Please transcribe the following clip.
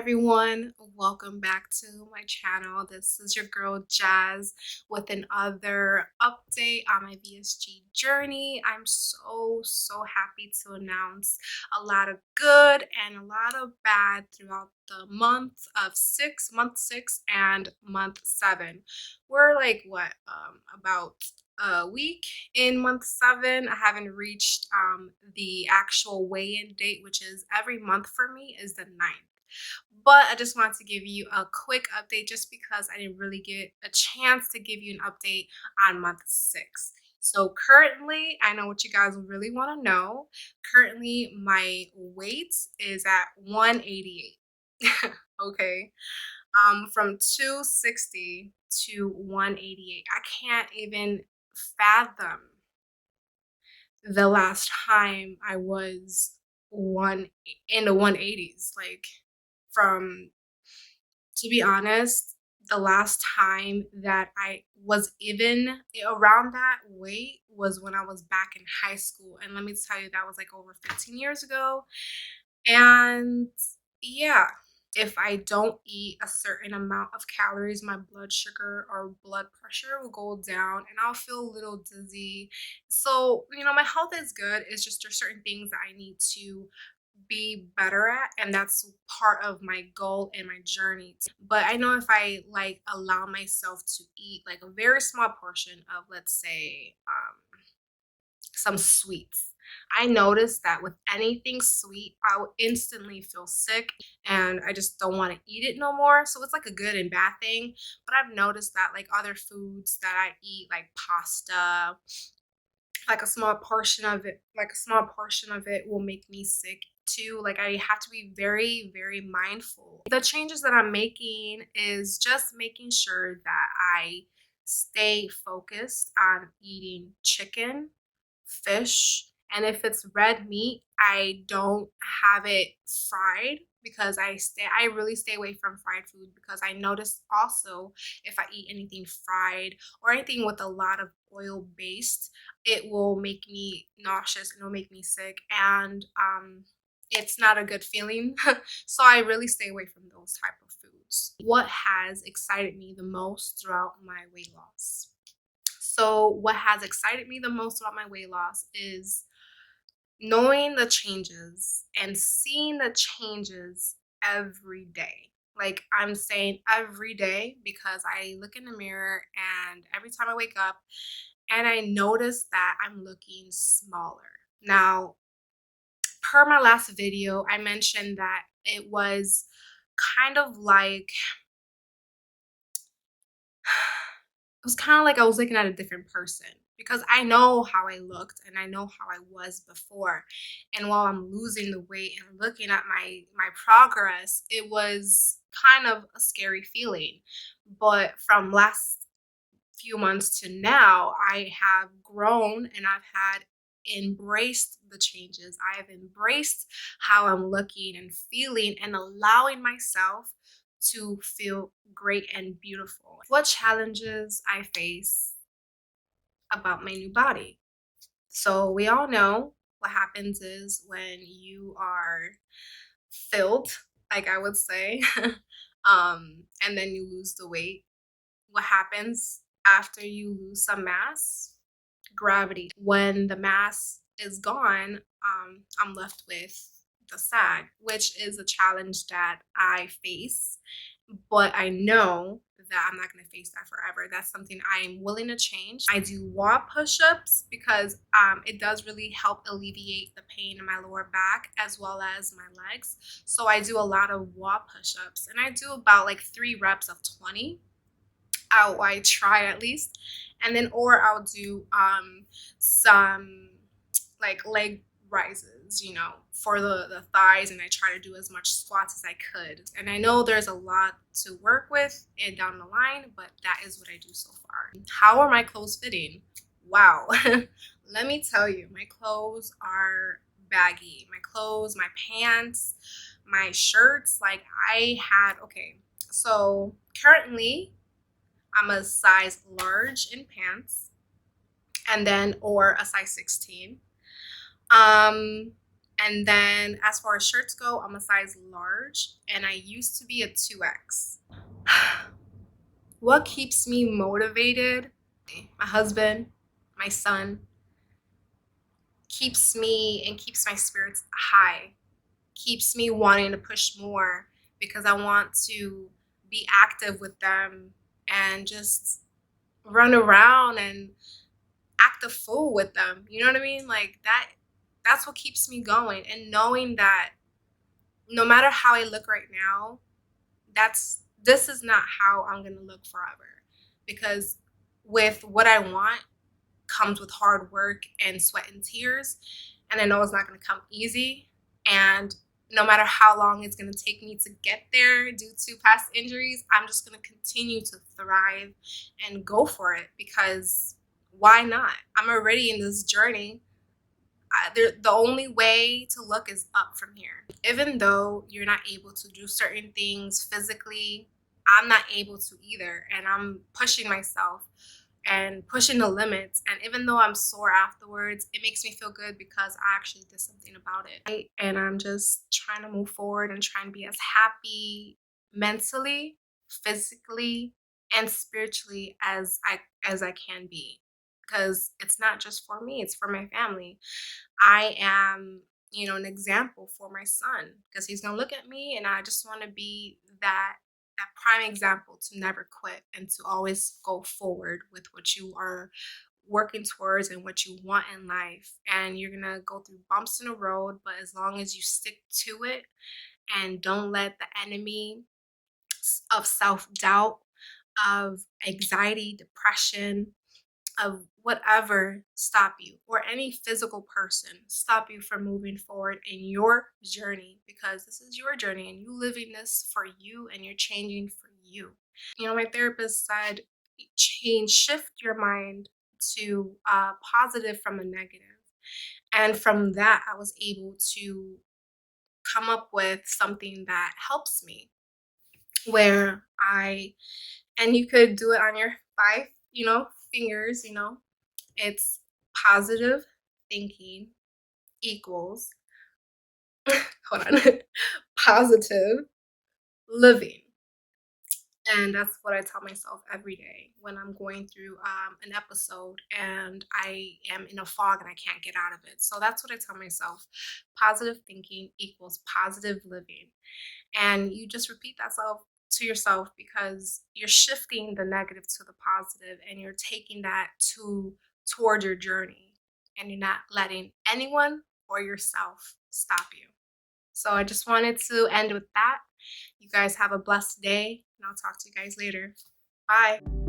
everyone, welcome back to my channel. This is your girl Jazz with another update on my VSG journey. I'm so happy to announce a lot of good and a lot of bad throughout the month 6 and month 7. We're like about a week in month 7. I haven't reached the actual weigh-in date, which is every month for me is the 9th. But I just wanted to give you a quick update just because I didn't really get a chance to give you an update on month 6. So currently, I know what you guys really want to know. Currently, my weight is at 188. Okay. From 260 to 188. I can't even fathom the last time I was one in the 180s. Like, from to be honest, the last time that I was even around that weight was when I was back in high school. And let me tell you, that was like over 15 years ago. And yeah, if I don't eat a certain amount of calories, my blood sugar or blood pressure will go down and I'll feel a little dizzy. So, my health is good. It's just there's certain things that I need to be better at, and that's part of my goal and my journey. But I know if I like allow myself to eat like a very small portion of, let's say, some sweets, I noticed that with anything sweet I would instantly feel sick and I just don't want to eat it no more. So it's like a good and bad thing. But I've noticed that like other foods that I eat, like pasta, like a small portion of it will make me sick too. Like, I have to be very mindful. The changes that I'm making is just making sure that I stay focused on eating chicken, fish, and if it's red meat, I don't have it fried because I really stay away from fried food, because I notice also if I eat anything fried or anything with a lot of oil based, it will make me nauseous and it'll make me sick, and it's not a good feeling. So I really stay away from those type of foods. What has excited me the most throughout my weight loss? So what has excited me the most about my weight loss is knowing the changes and seeing the changes every day. Like, I'm saying every day because I look in the mirror and every time I wake up and I notice that I'm looking smaller. Now, per my last video, I mentioned that it was kind of like I was looking at a different person, because I know how I looked and I know how I was before. And while I'm losing the weight and looking at my progress, it was kind of a scary feeling. But from last few months to now, I have grown and I've had embraced the changes. I have embraced how I'm looking and feeling and allowing myself to feel great and beautiful. What challenges I face about my new body? So we all know what happens is when you are filled, like I would say, and then you lose the weight. What happens after you lose some mass? Gravity. When the mass is gone, I'm left with the sag, which is a challenge that I face, but I know that I'm not going to face that forever. That's something I'm willing to change. I do wall push-ups because it does really help alleviate the pain in my lower back as well as my legs. So I do a lot of wall push-ups, and I do about like 3 reps of 20. I try at least, and then or I'll do some like leg rises, for the thighs, and I try to do as much squats as I could. And I know there's a lot to work with and down the line, but that is what I do so far. How are my clothes fitting? Wow. Let me tell you, my clothes are baggy. My clothes, my pants, my shirts, like okay, so currently I'm a size large in pants, and then or a size 16. And then as far as shirts go, I'm a size large and I used to be a 2X. What keeps me motivated? My husband, my son, keeps me and keeps my spirits high, keeps me wanting to push more because I want to be active with them and just run around and act a fool with them. You know what I mean? Like that's what keeps me going, and knowing that no matter how I look right now, this is not how I'm going to look forever, because with what I want comes with hard work and sweat and tears, and I know it's not going to come easy. And no matter how long it's going to take me to get there due to past injuries, I'm just going to continue to thrive and go for it, because why not? I'm already in this journey. The only way to look is up from here. Even though you're not able to do certain things physically, I'm not able to either. And I'm pushing myself and pushing the limits. And even though I'm sore afterwards, it makes me feel good because I actually did something about it. And I'm just trying to move forward and trying to be as happy mentally, physically, and spiritually as I can be. Because it's not just for me, it's for my family. I am, an example for my son, because he's gonna look at me, and I just want to be that prime example to never quit and to always go forward with what you are working towards and what you want in life. And you're gonna go through bumps in the road, but as long as you stick to it and don't let the enemy of self-doubt, of anxiety, depression, of whatever stop you, or any physical person stop you from moving forward in your journey, because this is your journey and you living this for you and you're changing for you. My therapist said, shift your mind to positive from a negative. And from that, I was able to come up with something that helps me, where and you could do it on your five, fingers. It's positive thinking equals, hold on, positive living. And that's what I tell myself every day when I'm going through an episode and I am in a fog and I can't get out of it. So that's what I tell myself. Positive thinking equals positive living. And you just repeat that to yourself, because you're shifting the negative to the positive and you're taking that toward your journey, and you're not letting anyone or yourself stop you. So I just wanted to end with that. You guys have a blessed day, and I'll talk to you guys later. Bye.